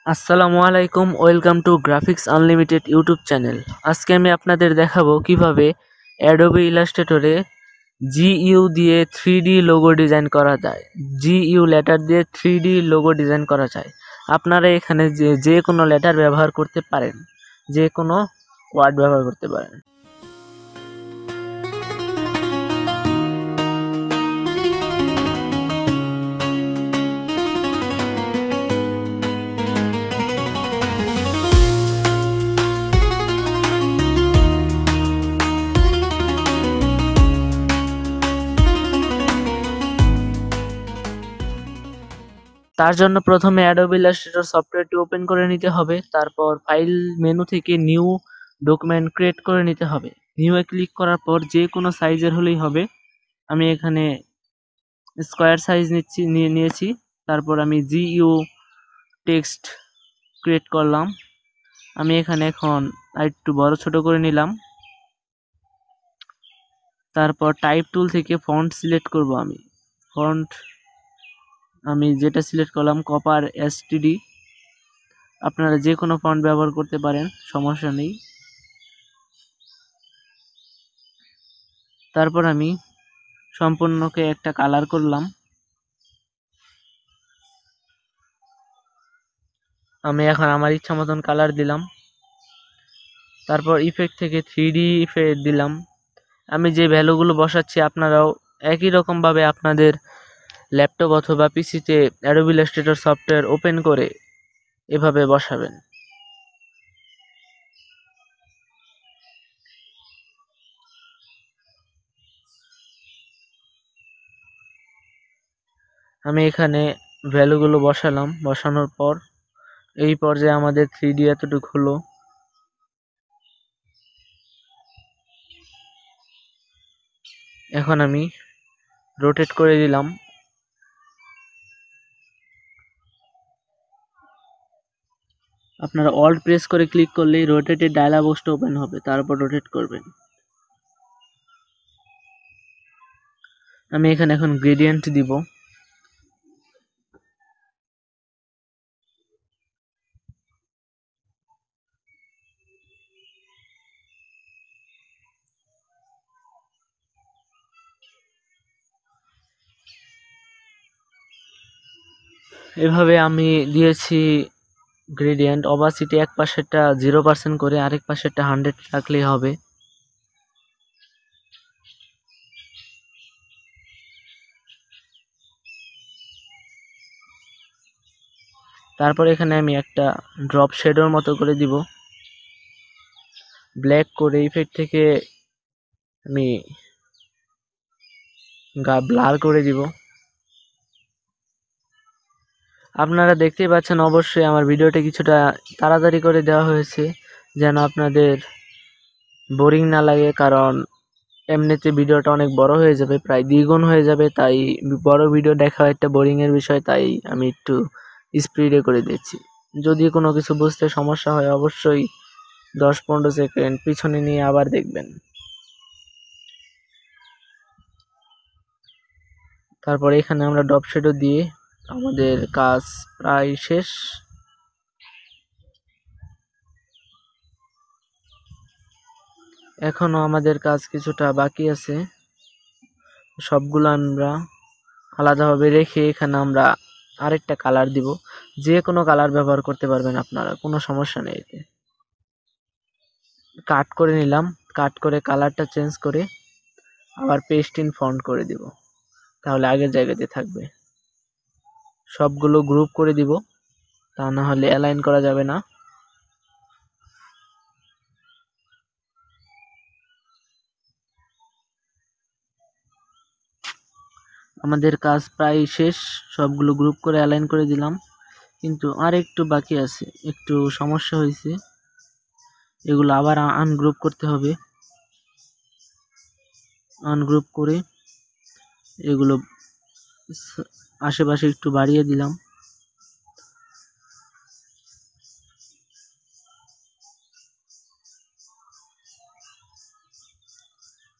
আসসালামু আলাইকুম, welcome to graphics unlimited YouTube channel. আজকে আমি আপনাদের দেখাবো কিভাবে অ্যাডোবি ইলাস্ট্রেটরে জিইউ দিয়ে 3D লোগো ডিজাইন করা যায়। জিইউ লেটার দিয়ে 3D লোগো ডিজাইন করা যায়। আপনারা এখানে যে কোনো লেটার ব্যবহার করতে পারেন, যে কোনো ওয়ার্ড ব্যবহার করতে পারেন। তার জন্য প্রথমে অ্যাডোবি ইলাস্ট্রেটর সফটওয়্যারটি ওপেন করে নিতে হবে। তারপর ফাইল মেনু থেকে নিউ ডকুমেন্ট ক্রিয়েট করে নিতে হবে। নিউয়ে ক্লিক করার পর যে কোনো সাইজের হলেই হবে। আমি এখানে স্কোয়ার সাইজ নিয়েছি। তারপর আমি জিইউ টেক্সট ক্রিয়েট করলাম। আমি এখানে এখন একটু বড় ছোট করে নিলাম। তারপর টাইপ টুল থেকে ফন্ট সিলেক্ট করব। আমি যেটা সিলেক্ট করলাম কপার এসটিডি। আপনারা যে কোনো ফন্ট ব্যবহার করতে পারেন, সমস্যা নেই। তারপর আমি সম্পূর্ণকে একটা কালার করলাম। আমি এখন আমার ইচ্ছা মতন কালার দিলাম। তারপর ইফেক্ট থেকে 3D ইফেক্ট দিলাম। আমি যে ভ্যালুগুলো বসাচ্ছি আপনারাও একই রকমভাবে আপনাদের ল্যাপটপ অথবা পিসিতে অ্যাডোবি ইলাস্ট্রেটর সফটওয়্যার ওপেন করে এভাবে বসাবেন। আমি এখানে ভ্যালুগুলো বসালাম। বসানোর পর এই পর্যায়ে আমাদের 3D এতটুকু হলো। এখন আমি রোটেট করে দিলাম। আপনারা অল্ট প্রেস করে ক্লিক করলেই রোটেটের ডায়লগ বক্সটা ওপেন হবে, তারপর রোটেট করবেন। আমি এখানে এখন গ্রেডিয়েন্ট দিব। এভাবে আমি দিয়েছি গ্রেডিয়েন্ট। অবাসিটি এক পাশেরটা 0% করে আরেক পাশেরটা 100 রাখলেই হবে। তারপর এখানে আমি একটা ড্রপ শেডোর মতো করে দিব। ব্ল্যাক করে ইফেক্ট থেকে আমি ব্লার করে দিব। আপনারা দেখতেই পাচ্ছেন, অবশ্যই আমার ভিডিওটা কিছুটা তাড়াতাড়ি করে দেওয়া হয়েছে যেন আপনাদের বোরিং না লাগে, কারণ এমনিতে ভিডিওটা অনেক বড় হয়ে যাবে, প্রায় দ্বিগুণ হয়ে যাবে। তাই বড় ভিডিও দেখা একটা বোরিংয়ের বিষয়, তাই আমি একটু স্পিডে করে দিচ্ছি। যদি কোনো কিছু বুঝতে সমস্যা হয় অবশ্যই 10-15 সেকেন্ড পিছনে নিয়ে আবার দেখবেন। তারপর এখানে আমরা ড্রপ শেডো দিয়ে আমাদের কাজ প্রায় শেষ। এখনো আমাদের কাজ কিছুটা বাকি আছে। সবগুলো আমরা আলাদাভাবে রেখে এখানে আমরা আরেকটা কালার দিব। যে কোনো কালার ব্যবহার করতে পারবেন আপনারা, কোনো সমস্যা নেই। এতে কাট করে নিলাম। কাট করে কালারটা চেঞ্জ করে আবার পেস্ট ইন ফন্ট করে দিব, তাহলে আগের জায়গাতে থাকবে। সবগুলো গ্রুপ করে দিব, তা না হলে অ্যালাইন করা যাবে না। আমাদের কাজ প্রায় শেষ। সবগুলো গ্রুপ করে অ্যালাইন করে দিলাম, কিন্তু আর একটু বাকি আছে, একটু সমস্যা হয়েছে। এগুলো আবার আনগ্রুপ করতে হবে। আনগ্রুপ করে এগুলো আশেপাশে একটু বাড়িয়ে দিলাম।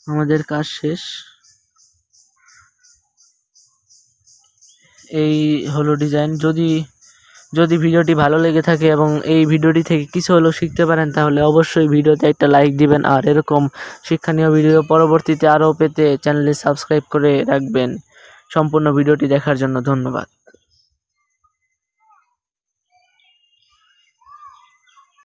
আমাদের কাজ শেষ। এই হলো ডিজাইন। যদি যদি ভিডিওটি ভালো লেগে থাকে এবং এই ভিডিওটি থেকে কিছু হলেও শিখতে পারেন তাহলে অবশ্যই ভিডিওতে একটা লাইক দিবেন, আর এরকম শিক্ষণীয় ভিডিও পরবর্তীতে আরও পেতে চ্যানেলটি সাবস্ক্রাইব করে রাখবেন। সম্পূর্ণ ভিডিওটি দেখার জন্য ধন্যবাদ।